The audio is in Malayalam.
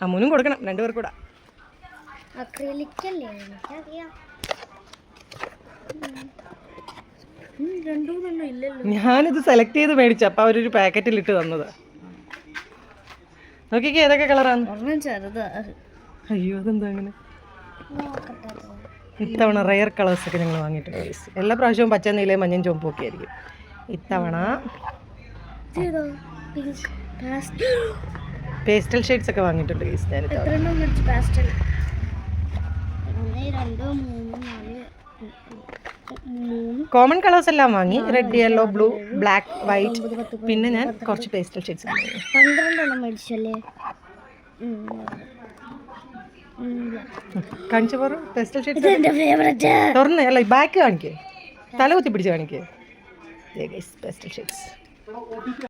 അമ്മൂനും കൊടുക്കണം, രണ്ടുപേർക്കും കൂടെ. ഞാനിത് സെലക്ട് ചെയ്ത് മേടിച്ചു, അപ്പൊ അവരൊരു പാക്കറ്റിൽ ഇട്ട് തന്നത്. നോക്കിക്കേ ഏതൊക്കെ കളറാണ്. അയ്യോ അതെന്താ അങ്ങനെ? ഇത്തവണ റെയർ കളേഴ്സൊക്കെ ഞങ്ങൾ വാങ്ങിയിട്ടുണ്ട്. എല്ലാ പ്രാവശ്യവും പച്ച, നീലയും മഞ്ഞയും ചുവപ്പും ഒക്കെ ആയിരിക്കും. ഇത്തവണ പേസ്റ്റൽ ഷെയ്ഡ്സ് ഒക്കെ വാങ്ങിയിട്ടുണ്ട്. കോമൺ കളേഴ്സ് എല്ലാം വാങ്ങി. Red, yellow, blue, black, white. പിന്നെ ഞാൻ കുറച്ച് പേസ്റ്റൽ ഷെയ്ഡ്സ് വാങ്ങി. 12 മേടിച്ചല്ലേ? കാണിച്ചു പോറ പേസ്റ്റൽ ഷെയ്ഡ്സ് തുറന്ന്. അല്ല ബാക്ക് കാണിക്കേ, തല കുത്തി പിടിച്ച് കാണിക്കേ. Pastel shades.